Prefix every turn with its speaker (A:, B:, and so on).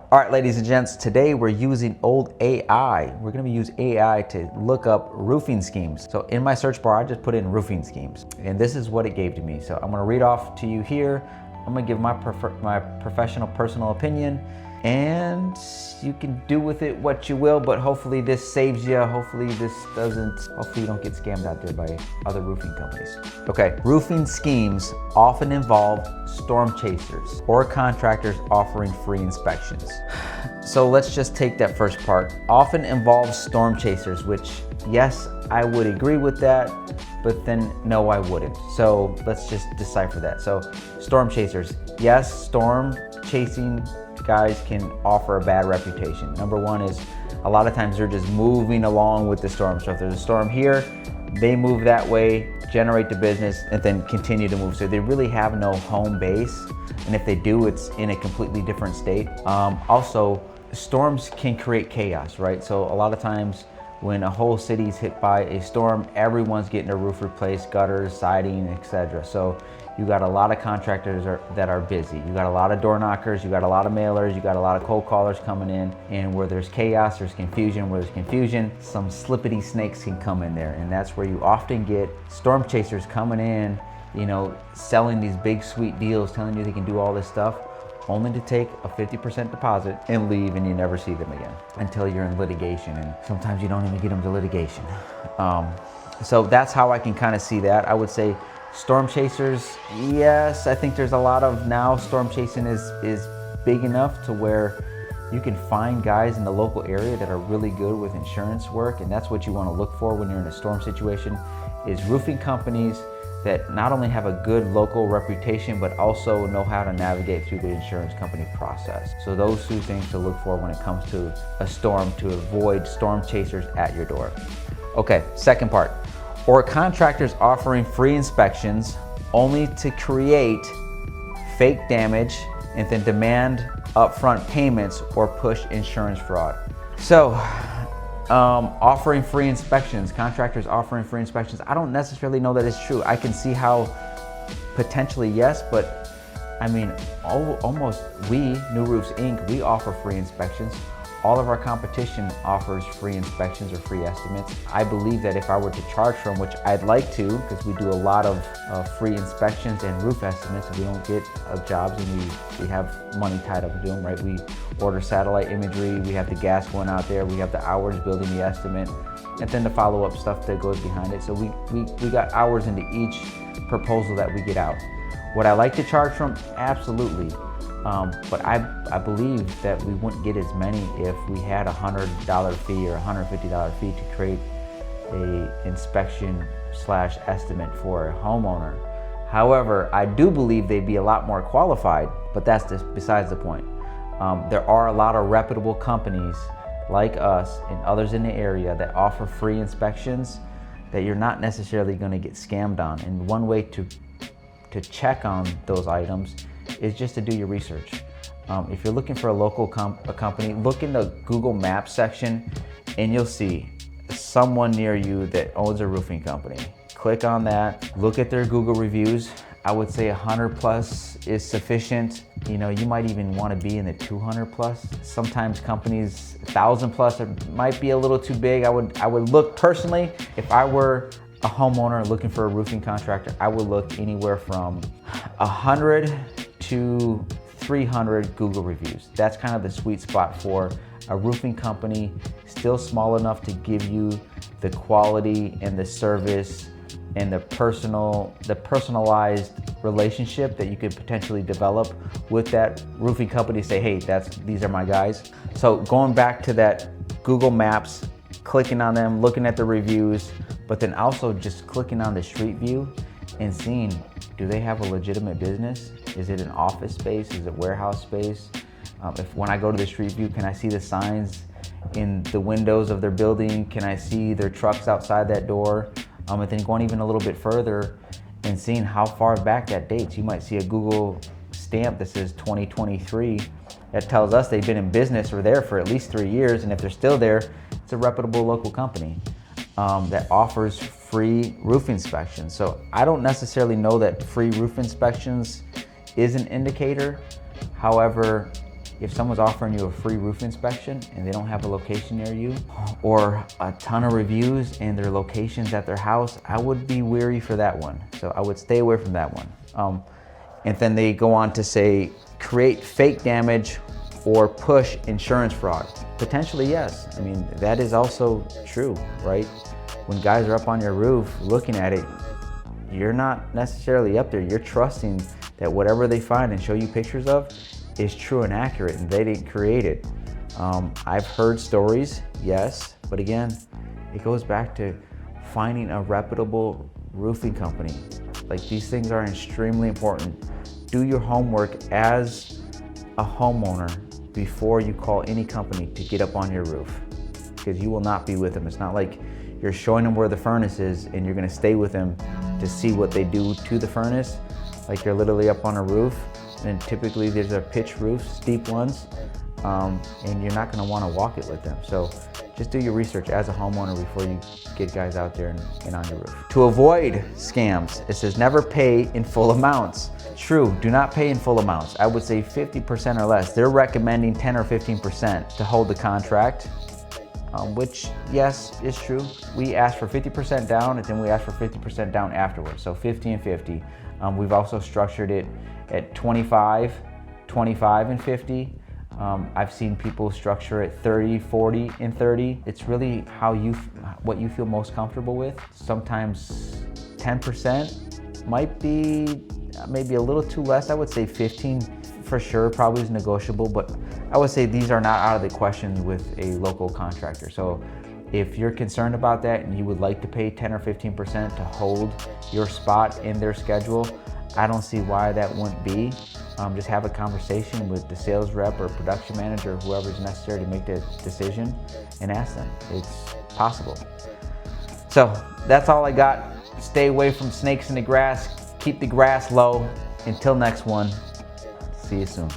A: All right, ladies and gents, today we're using old AI. We're gonna use AI to look up roofing schemes. So in my search bar, I just put in roofing schemes, and this is what it gave to me. So I'm gonna read off to you here. I'm gonna give my professional personal opinion, and you can do with it what you will, but hopefully this saves you. Hopefully you don't get scammed out there by other roofing companies. Okay, roofing schemes often involve storm chasers or contractors offering free inspections. So let's just take that first part. Often involves storm chasers, which yes, I would agree with that, but then no, I wouldn't. So let's just decipher that. So storm chasers, yes, storm chasing guys can offer a bad reputation. Number one is a lot of times they're just moving along with the storm. So if there's a storm here, they move that way, generate the business, and then continue to move. So they really have no home base. And if they do, it's in a completely different state. Also, storms can create chaos, right? So a lot of times when a whole city is hit by a storm, everyone's getting their roof replaced, gutters, siding, etc. So you got a lot of contractors that are busy. You got a lot of door knockers, you got a lot of mailers, you got a lot of cold callers coming in, and where there's chaos, there's confusion. Where there's confusion, some slippity snakes can come in there, and that's where you often get storm chasers coming in, you know, selling these big sweet deals, telling you they can do all this stuff, only to take a 50% deposit and leave, and you never see them again until you're in litigation, and sometimes you don't even get them to litigation. So that's how I can kind of see that. I would say storm chasers, yes, I think there's a lot of now storm chasing is big enough to where you can find guys in the local area that are really good with insurance work, and that's what you want to look for when you're in a storm situation, is roofing companies that not only have a good local reputation, but also know how to navigate through the insurance company process. So those two things to look for when it comes to a storm, to avoid storm chasers at your door. Okay, second part. Or contractors offering free inspections only to create fake damage and then demand upfront payments or push insurance fraud. So, offering free inspections, contractors offering free inspections, I don't necessarily know that it's true. I can see how potentially yes, but I mean, almost New Roofs Inc., we offer free inspections. All of our competition offers free inspections or free estimates. I believe that if I were to charge for them, which I'd like to, because we do a lot of free inspections and roof estimates, we don't get jobs and we have money tied up to do them, right? We order satellite imagery, we have the gas going out there, we have the hours building the estimate, and then the follow-up stuff that goes behind it. So we got hours into each proposal that we get out. Would I like to charge from? Absolutely. But I believe that we wouldn't get as many if we had a $100 fee or $150 fee to create a inspection / estimate for a homeowner. However, I do believe they'd be a lot more qualified, but that's just besides the point. There are a lot of reputable companies like us and others in the area that offer free inspections that you're not necessarily going to get scammed on. And one way to check on those items is just to do your research. If you're looking for a local company, look in the Google Maps section and you'll see someone near you that owns a roofing company. Click on that, look at their Google reviews. I would say 100 plus is sufficient. You know, you might even want to be in the 200 plus. Sometimes companies 1,000 plus might be a little too big. I would look personally, if I were a homeowner looking for a roofing contractor, I would look anywhere from 100 to 300 Google reviews. That's kind of the sweet spot for a roofing company, still small enough to give you the quality and the service and the personalized relationship that you could potentially develop with that roofing company. Say, hey, these are my guys. So going back to that Google Maps, clicking on them, looking at the reviews, but then also just clicking on the street view and seeing, do they have a legitimate business? Is it an office space? Is it warehouse space? When I go to the street view, can I see the signs in the windows of their building? Can I see their trucks outside that door? And then going even a little bit further and seeing how far back that dates. You might see a Google stamp that says 2023. That tells us they've been in business or there for at least 3 years. And if they're still there, it's a reputable local company that offers free roof inspections. So I don't necessarily know that free roof inspections is an indicator. However, if someone's offering you a free roof inspection and they don't have a location near you, or a ton of reviews and their location's at their house, I would be weary for that one. So I would stay away from that one. And then they go on to say, create fake damage or push insurance fraud. Potentially, yes. I mean, that is also true, right? When guys are up on your roof looking at it, you're not necessarily up there. You're trusting that whatever they find and show you pictures of is true and accurate, and they didn't create it. I've heard stories, yes, but again, it goes back to finding a reputable roofing company. Like, these things are extremely important. Do your homework as a homeowner before you call any company to get up on your roof, because you will not be with them. It's not like you're showing them where the furnace is and you're gonna stay with them to see what they do to the furnace. Like, you're literally up on a roof, and typically there's a pitched roof, steep ones, and you're not gonna wanna walk it with them. So just do your research as a homeowner before you get guys out there and on your roof. To avoid scams, it says never pay in full amounts. True, do not pay in full amounts. I would say 50% or less. They're recommending 10 or 15% to hold the contract, which, yes, is true. We asked for 50% down, and then we asked for 50% down afterwards, so 50 and 50. We've also structured it at 25, 25 and 50. I've seen people structure it 30, 40 and 30. It's really what you feel most comfortable with. Sometimes 10% might be maybe a little too less. I would say 15 for sure probably is negotiable, but I would say these are not out of the question with a local contractor. So if you're concerned about that and you would like to pay 10 or 15% to hold your spot in their schedule, I don't see why that wouldn't be. Just have a conversation with the sales rep or production manager, or whoever's necessary to make the decision, and ask them. It's possible. So that's all I got. Stay away from snakes in the grass. Keep the grass low. Until next one, see you soon.